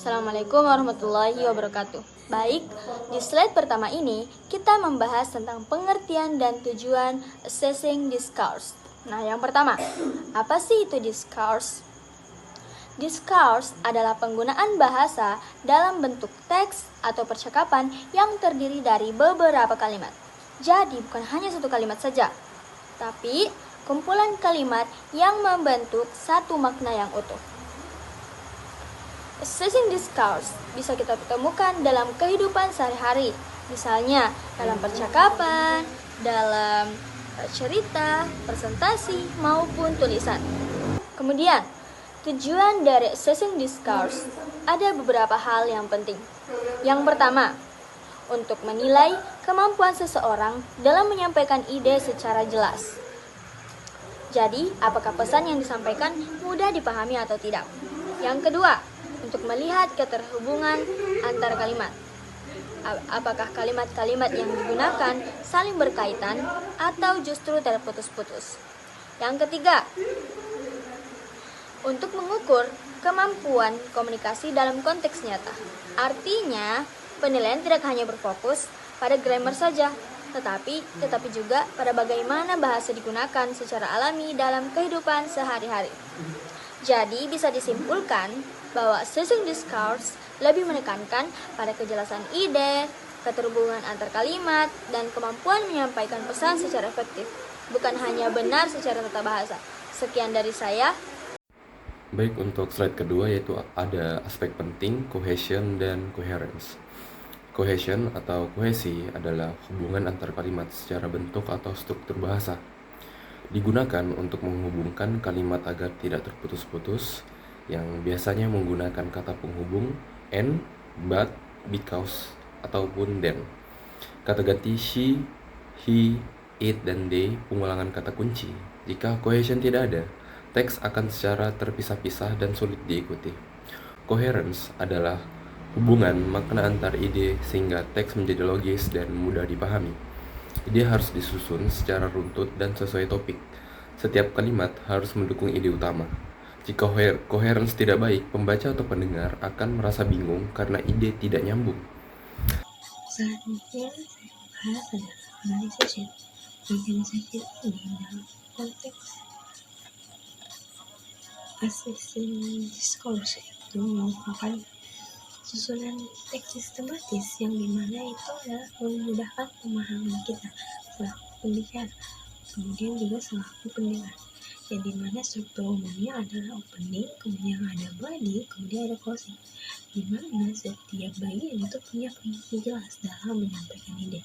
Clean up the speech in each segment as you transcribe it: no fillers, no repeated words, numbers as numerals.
Assalamualaikum warahmatullahi wabarakatuh. Baik, di slide pertama ini kita membahas tentang pengertian dan tujuan assessing discourse. Nah, yang pertama, apa sih itu discourse? Discourse adalah penggunaan bahasa dalam bentuk teks atau percakapan yang terdiri dari beberapa kalimat. Jadi, bukan hanya satu kalimat saja, tapi kumpulan kalimat yang membentuk satu makna yang utuh. Assessing discourse bisa kita temukan dalam kehidupan sehari-hari, misalnya dalam percakapan, dalam cerita, presentasi, maupun tulisan. Kemudian, tujuan dari assessing discourse ada beberapa hal yang penting. Yang pertama, untuk menilai kemampuan seseorang dalam menyampaikan ide secara jelas. Jadi, apakah pesan yang disampaikan mudah dipahami atau tidak? Yang kedua, untuk melihat keterhubungan antar kalimat. Apakah kalimat-kalimat yang digunakan saling berkaitan atau justru terputus-putus? Yang ketiga, untuk mengukur kemampuan komunikasi dalam konteks nyata. Artinya, penilaian tidak hanya berfokus pada grammar saja, tetapi juga pada bagaimana bahasa digunakan secara alami dalam kehidupan sehari-hari. Jadi, bisa disimpulkan bahwa assessing discourse lebih menekankan pada kejelasan ide, keterhubungan antar kalimat, dan kemampuan menyampaikan pesan secara efektif, bukan hanya benar secara tata bahasa. Sekian dari saya. Baik, untuk slide kedua yaitu ada aspek penting, cohesion dan coherence. Cohesion atau kohesi adalah hubungan antar kalimat secara bentuk atau struktur bahasa. Digunakan untuk menghubungkan kalimat agar tidak terputus-putus, yang biasanya menggunakan kata penghubung and, but, because, ataupun then. Kata ganti she, he, it, dan they pengulangan kata kunci. Jika cohesion tidak ada, teks akan secara terpisah-pisah dan sulit diikuti. Coherence adalah hubungan makna antar ide sehingga teks menjadi logis dan mudah dipahami. Ide harus disusun secara runtut dan sesuai topik. Setiap kalimat harus mendukung ide utama. Jika coherence tidak baik, pembaca atau pendengar akan merasa bingung karena ide tidak nyambung. Selanjutnya saya bahas adalah organization. Organization ini dalam konteks assessing discourse itu merupakan susunan teks sistematis yang dimana itu adalah memudahkan pemahaman kita selaku pembicara, kemudian juga selaku pendengar. Yang dimana struktur umumnya adalah opening, kemudian ada body, kemudian ada closing. Dimana setiap bagian itu punya fungsi jelas dalam menyampaikan ide.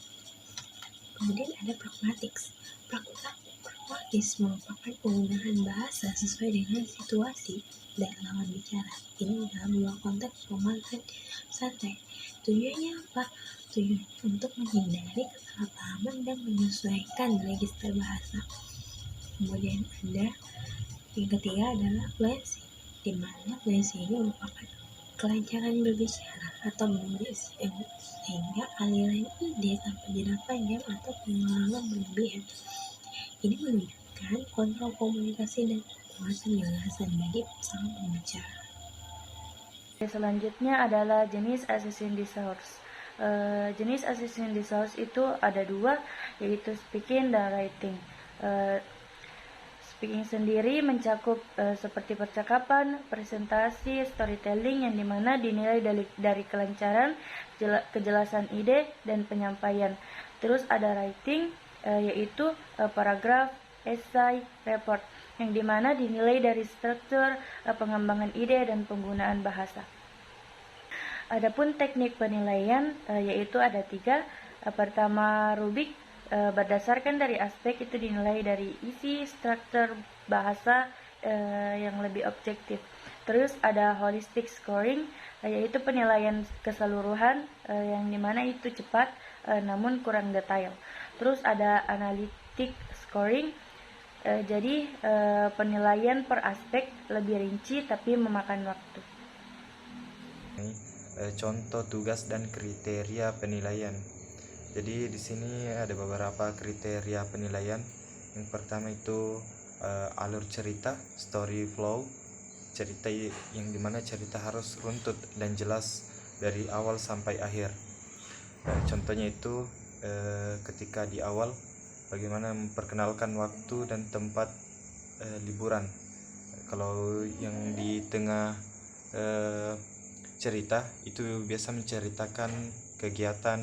Kemudian ada pragmatics. Pragmatis merupakan penggunaan bahasa sesuai dengan situasi dan lawan bicara. Ini dalam dua konteks formal dan santai. Tujuannya apa? Tujuannya untuk menghindari kesalahpahaman dan menyesuaikan register bahasa. Kemudian ada yang ketiga adalah fluency, di mana fluency ini merupakan kelancaran berbicara atau menulis sehingga aliran ide tanpa jeda panjang atau pengulangan berlebihan. Ini menunjukkan kontrol komunikasi dan kekuatan gagasan bagi sang pembicara. Selanjutnya adalah jenis assessing discourse. Jenis assessing discourse itu ada dua, yaitu speaking dan writing. Speaking sendiri mencakup seperti percakapan, presentasi, storytelling yang dimana dinilai dari kelancaran, kejelasan ide, dan penyampaian. Terus ada writing, yaitu paragraf, esai, report, yang dimana dinilai dari struktur, pengembangan ide, dan penggunaan bahasa. Adapun teknik penilaian yaitu ada 3. Pertama, rubrik. Berdasarkan dari aspek itu dinilai dari isi, struktur, bahasa yang lebih objektif. Terus ada holistic scoring, yaitu penilaian keseluruhan yang dimana itu cepat namun kurang detail. Terus ada analytic scoring, jadi penilaian per aspek lebih rinci tapi memakan waktu. Contoh tugas dan kriteria penilaian. Jadi di sini ada beberapa kriteria penilaian. Yang pertama itu alur cerita, story flow, cerita yang dimana cerita harus runtut dan jelas dari awal sampai akhir. Contohnya itu ketika di awal bagaimana memperkenalkan waktu dan tempat liburan. Kalau yang di tengah cerita itu biasa menceritakan kegiatan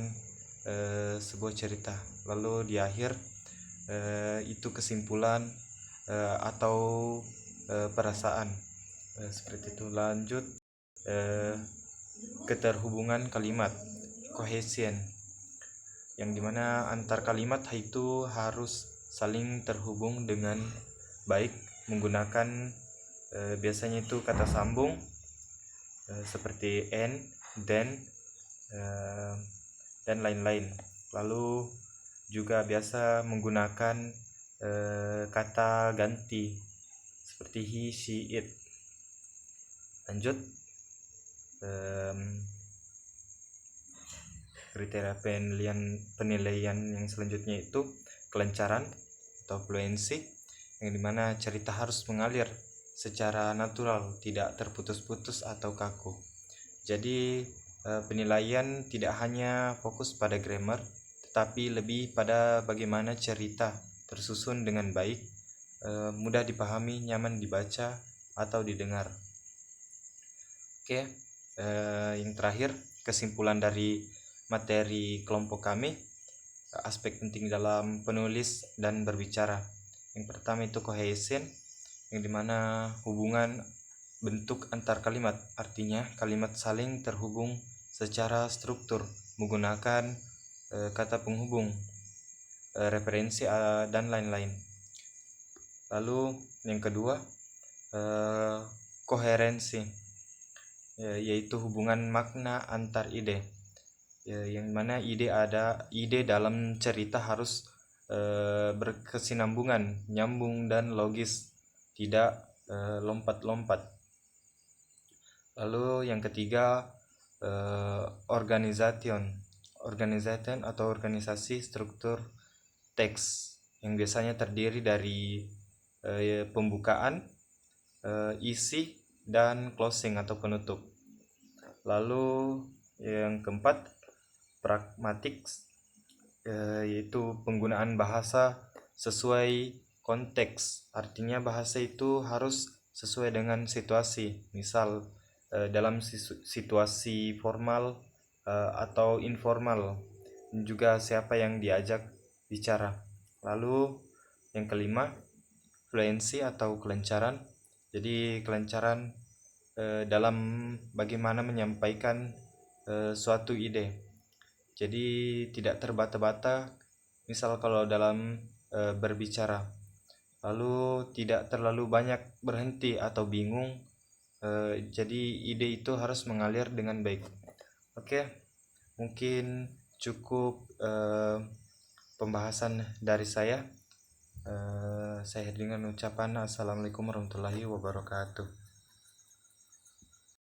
sebuah cerita, lalu di akhir itu kesimpulan atau perasaan, seperti itu. Lanjut keterhubungan kalimat, cohesion, yang dimana antar kalimat itu harus saling terhubung dengan baik menggunakan biasanya itu kata sambung seperti and, then, dan lain-lain. Lalu juga biasa menggunakan kata ganti seperti he, she, it. Lanjut kriteria penilaian yang selanjutnya itu kelancaran atau fluency, yang dimana cerita harus mengalir secara natural, tidak terputus-putus atau kaku. Jadi penilaian tidak hanya fokus pada grammar, tetapi lebih pada bagaimana cerita tersusun dengan baik, mudah dipahami, nyaman dibaca atau didengar. Oke, yang terakhir kesimpulan dari materi kelompok kami, aspek penting dalam penulis dan berbicara. Yang pertama itu cohesion, yang dimana hubungan bentuk antar kalimat, artinya kalimat saling terhubung secara struktur menggunakan kata penghubung, referensi dan lain-lain. Lalu yang kedua koherensi, yaitu hubungan makna antar ide, yang mana ide dalam cerita harus berkesinambungan, nyambung dan logis, tidak lompat-lompat. Lalu yang ketiga organization atau organisasi struktur teks, yang biasanya terdiri dari pembukaan, isi, dan closing atau penutup. Lalu yang keempat pragmatics, yaitu penggunaan bahasa sesuai konteks, artinya bahasa itu harus sesuai dengan situasi, misal dalam situasi formal atau informal, dan juga siapa yang diajak bicara. Lalu yang kelima fluency atau kelancaran, jadi kelancaran dalam bagaimana menyampaikan suatu ide, jadi tidak terbata-bata, misal kalau dalam berbicara, lalu tidak terlalu banyak berhenti atau bingung, jadi ide itu harus mengalir dengan baik. Oke, mungkin cukup pembahasan dari saya. Saya dengan ucapan assalamualaikum warahmatullahi wabarakatuh.